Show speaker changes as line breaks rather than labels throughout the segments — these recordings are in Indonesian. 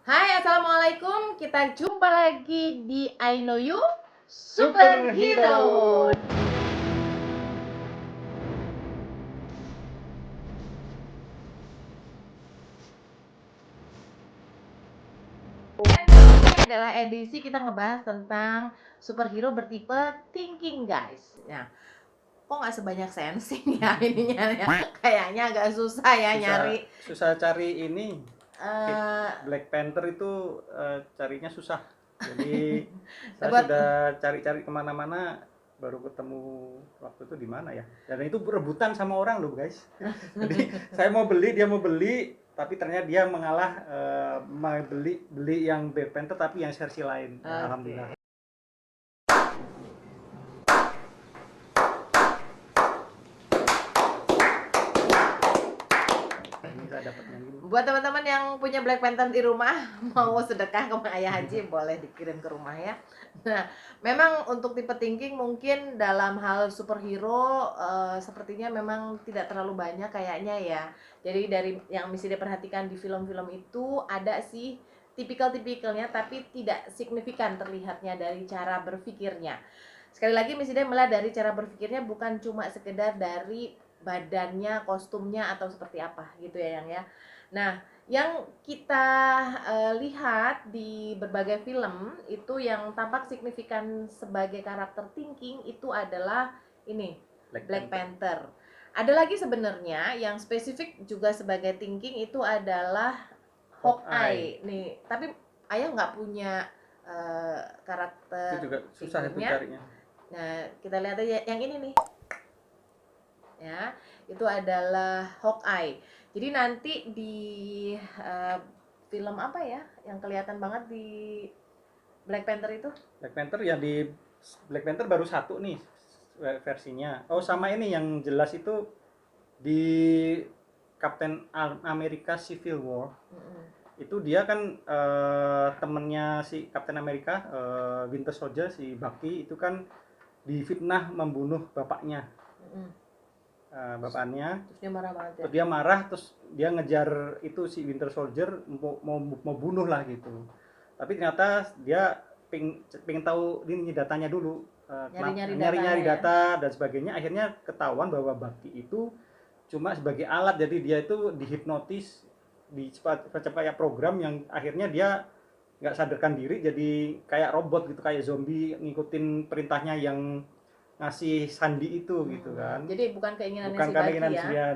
Hai, assalamualaikum. Kita jumpa lagi di I Know You Superhero. Ini adalah edisi kita ngebahas tentang superhero bertipe thinking, guys. Nah, kok nggak sebanyak sensing ya ininya ya? Kayaknya agak susah ya nyari.
Susah cari ini.
Eh,
Black Panther itu carinya susah. Jadi saya
Buat-
sudah cari-cari kemana-mana baru ketemu waktu itu di mana ya. Dan itu rebutan sama orang loh guys. Jadi saya mau beli, dia mau beli, tapi ternyata dia mengalah beli yang Black Panther tapi yang versi lain.
Okay.
Alhamdulillah.
Buat teman-teman yang punya Black Panther di rumah, mau sedekah ke Ayah Haji, boleh dikirim ke rumah ya. Nah, memang untuk tipe thinking mungkin dalam hal superhero sepertinya memang tidak terlalu banyak kayaknya ya. Jadi dari yang mesti diperhatikan di film-film itu ada sih tipikal-tipikalnya, tapi tidak signifikan terlihatnya dari cara berpikirnya. Sekali lagi mesti melihat dari cara berpikirnya, bukan cuma sekedar dari badannya, kostumnya atau seperti apa gitu ya yang ya. Nah, yang kita lihat di berbagai film itu yang tampak signifikan sebagai karakter thinking itu adalah ini Black Panther. Ada lagi sebenarnya yang spesifik juga sebagai thinking itu adalah Hawkeye. Nih, tapi Ayah nggak punya karakter.
Itu juga susah itu carinya.
Nah, kita lihat aja yang ini nih. Ya, itu adalah Hawkeye. Jadi nanti di film apa ya yang kelihatan banget di Black Panther itu?
Black Panther ya, di Black Panther baru satu nih versinya. Oh, sama ini yang jelas itu di Captain America Civil War. Itu dia kan temennya si Captain America, Winter Soldier, si Bucky itu kan difitnah membunuh bapaknya. Bapaknya
Terus dia marah banget ya.
Terus dia marah, terus dia ngejar itu si Winter Soldier mau bunuh lah gitu. Tapi ternyata dia pengen tahu ini datanya dulu, nyari-nyari data dan sebagainya. Akhirnya ketahuan bahwa Bucky itu cuma sebagai alat, jadi dia itu dihipnotis di kayak program yang akhirnya dia nggak sadarkan diri, jadi kayak robot gitu, kayak zombie, ngikutin perintahnya yang ngasih sandi itu gitu kan.
Jadi bukan keinginan si
keinginan
Bucky
ya.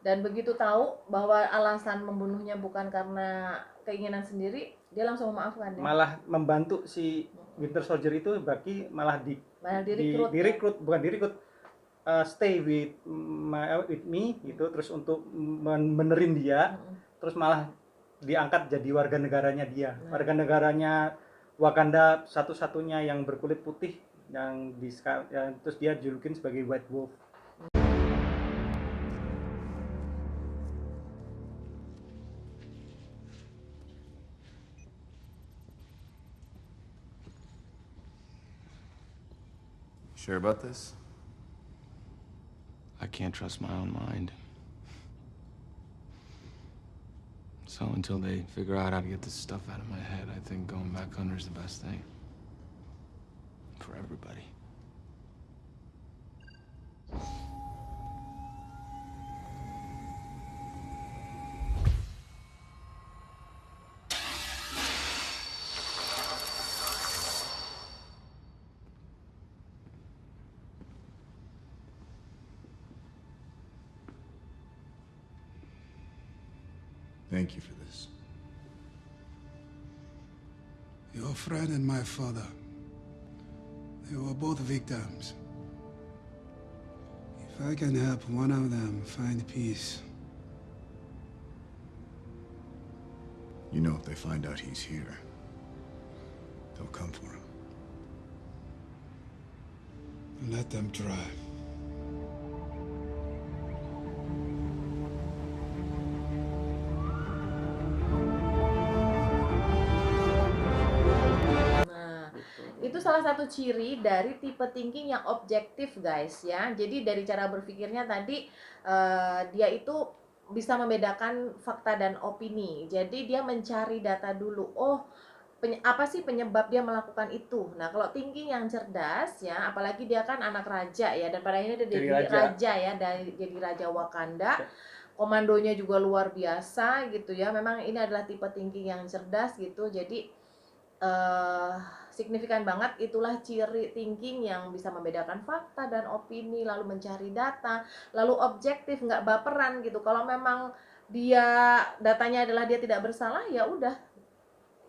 Dan begitu tahu bahwa alasan membunuhnya bukan karena keinginan sendiri, dia langsung memaafkan ya.
Malah membantu si Winter Soldier itu, Bucky malah direkrut, bukan direkrut, stay with me gitu, terus untuk benerin dia, terus malah diangkat jadi warga negaranya dia. Warga negaranya Wakanda satu-satunya yang berkulit putih yang terus dia julukin sebagai White Wolf.
Sure about this? I can't trust my own mind. So until they figure out how to get this stuff out of my head, I think going back under is the best thing. For everybody.
Thank you for this. Your friend and my father, they were both victims. If I can help one of them find peace.
You know, if they find out he's here, they'll come for him.
Let them try.
Itu salah satu ciri dari tipe thinking yang objektif guys ya. Jadi dari cara berpikirnya tadi dia itu bisa membedakan fakta dan opini. Jadi dia mencari data dulu. Oh, apa sih penyebab dia melakukan itu? Nah, kalau thinking yang cerdas ya, apalagi dia kan anak raja ya, dan pada akhirnya dia
Jadi
jadi
raja.
raja ya, jadi raja Wakanda. Komandonya juga luar biasa gitu ya. Memang ini adalah tipe thinking yang cerdas gitu. Jadi signifikan banget, itulah ciri thinking yang bisa membedakan fakta dan opini, lalu mencari data, lalu objektif, nggak baperan gitu. Kalau memang dia datanya adalah dia tidak bersalah, ya udah,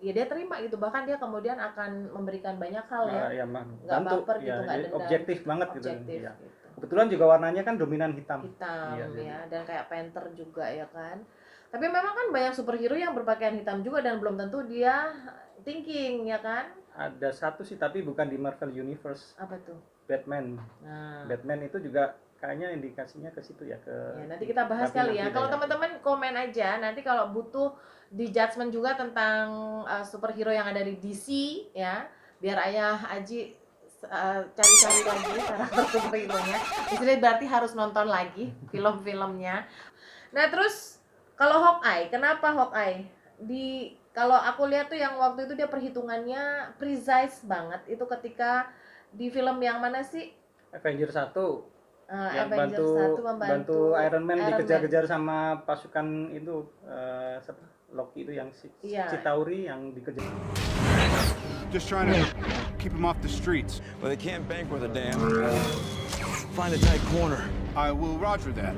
ya dia terima gitu. Bahkan dia kemudian akan memberikan banyak hal ya,
Ya,
nggak baper gitu, nggak
jadi
dendam,
objektif banget
objektif
gitu. Ya.
gitu.
Kebetulan juga warnanya kan dominan hitam.
Hitam
Iya,
ya, dan kayak Panther juga ya kan. Tapi memang kan banyak superhero yang berpakaian hitam juga dan belum tentu dia thinking ya kan.
Ada satu sih tapi bukan di Marvel Universe.
Apa tuh?
Batman.
Nah,
Batman itu juga kayaknya indikasinya ke situ ya, ke
ya, nanti kita bahas kali ya. Kalau teman-teman komen aja nanti kalau butuh di judgement juga tentang superhero yang ada di DC ya, biar Ayah Aji cari-cari lagi karakter superhero-nya. Di sini berarti harus nonton lagi film-filmnya. Nah, terus kalau Hawkeye, kenapa Hawkeye? Kalau aku lihat tuh yang waktu itu dia perhitungannya precise banget. Itu ketika di film yang mana sih?
Avengers 1 yang
Avengers 1
bantu Iron Man dikejar-kejar sama pasukan itu Loki itu yang Chitauri yang dikejar.
Just trying to keep him off the streets.
Well, they can't bank worth a damn. Find a tight corner.
I will roger that.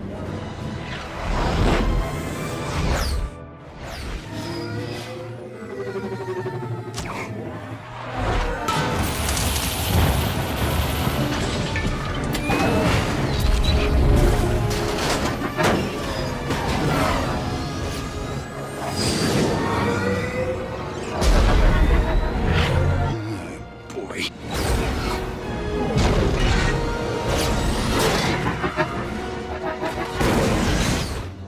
Boy.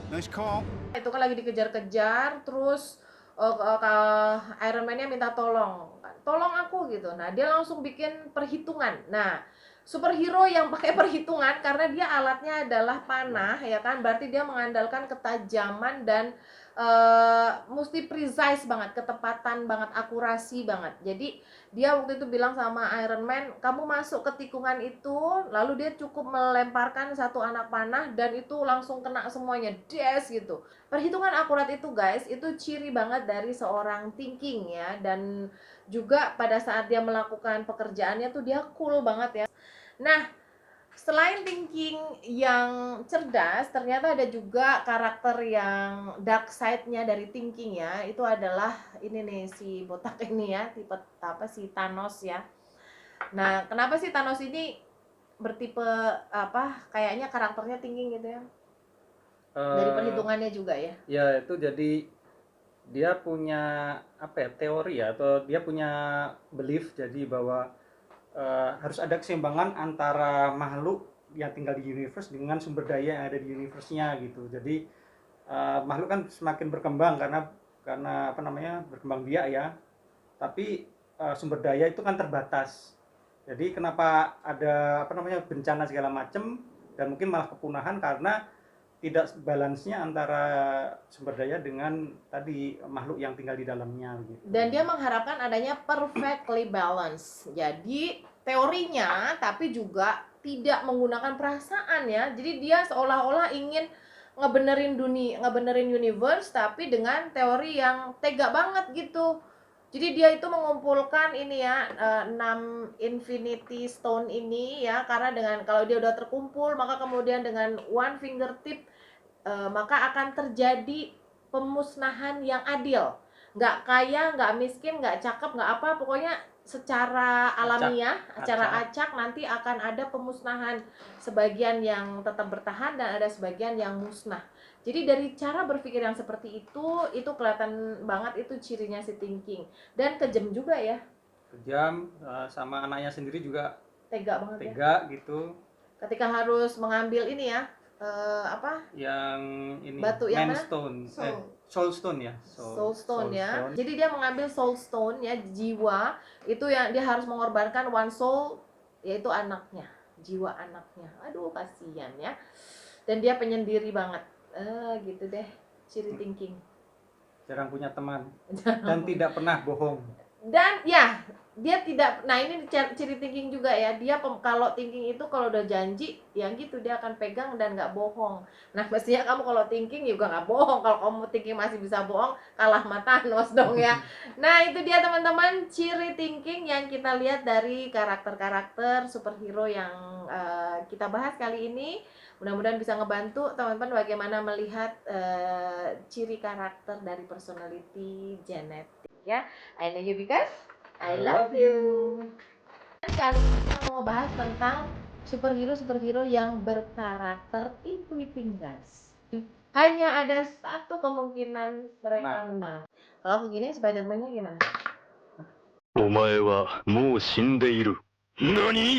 Nice call.
Itu kan lagi dikejar-kejar, terus Iron Man-nya minta tolong aku gitu. Nah, dia langsung bikin perhitungan. Nah, superhero yang pakai perhitungan karena dia alatnya adalah panah ya kan, berarti dia mengandalkan ketajaman dan mesti precise banget, ketepatan banget, akurasi banget. Jadi dia waktu itu bilang sama Iron Man, kamu masuk ke tikungan itu, lalu dia cukup melemparkan satu anak panah dan itu langsung kena semuanya, des gitu. Perhitungan akurat itu guys, itu ciri banget dari seorang thinking ya. Dan juga pada saat dia melakukan pekerjaannya tuh dia cool banget ya. Nah, selain thinking yang cerdas, ternyata ada juga karakter yang dark side-nya dari thinking ya. Itu adalah ini nih, si botak ini ya, tipe apa sih, Thanos ya. Nah, kenapa sih Thanos ini bertipe apa, kayaknya karakternya thinking gitu ya? Dari perhitungannya juga ya.
Ya, itu jadi dia punya apa ya, teori ya, atau dia punya belief jadi bahwa harus ada keseimbangan antara makhluk yang tinggal di universe dengan sumber daya yang ada di universe-nya gitu. Jadi makhluk kan semakin berkembang karena apa namanya, berkembang biak ya. Tapi sumber daya itu kan terbatas. Jadi kenapa ada apa namanya, bencana segala macam dan mungkin malah kepunahan karena tidak balance-nya antara sumber daya dengan tadi makhluk yang tinggal di dalamnya gitu.
Dan dia mengharapkan adanya perfectly balance. Jadi teorinya tapi juga tidak menggunakan perasaan ya. Jadi dia seolah-olah ingin ngebenerin dunia, ngebenerin universe tapi dengan teori yang tega banget gitu. Jadi dia itu mengumpulkan ini ya, 6 Infinity Stone ini ya, karena dengan kalau dia udah terkumpul maka kemudian dengan one fingertip maka akan terjadi pemusnahan yang adil. Nggak kaya, nggak miskin, nggak cakep, nggak apa, pokoknya secara alamiah, secara acak nanti akan ada pemusnahan. Sebagian yang tetap bertahan dan ada sebagian yang musnah. Jadi dari cara berpikir yang seperti itu kelihatan banget itu cirinya si thinking. Dan kejam juga ya.
Kejam, sama anaknya sendiri juga
Tega banget ya.
tega gitu.
Ketika harus mengambil ini ya, apa?
Yang ini,
batu yang mana?
Soul Stone ya.
Soul Stone ya. Jadi dia mengambil Soul Stone ya, jiwa. Itu yang dia harus mengorbankan one soul, yaitu anaknya, jiwa anaknya. Aduh, kasihan ya. Dan dia penyendiri banget. Gitu deh, ciri thinking.
Jarang punya teman dan tidak pernah bohong.
Dan ya, dia tidak, nah ini ciri thinking juga ya, dia kalau thinking itu kalau udah janji yang gitu dia akan pegang dan nggak bohong. Nah mestinya kamu kalau thinking juga nggak bohong. Kalau kamu thinking masih bisa bohong, kalah sama Thanos dong ya. Nah itu dia teman-teman, ciri thinking yang kita lihat dari karakter-karakter superhero yang kita bahas kali ini. Mudah-mudahan bisa ngebantu teman-teman bagaimana melihat ciri karakter dari personality genetik ya. I know you because I love you. Kali ini kita mau bahas tentang superhero yang berkarakter iping guys. Hanya ada satu kemungkinan mereka menang. Kalau begini Spider-Man-nya gimana?
お前はもう死んでいる。何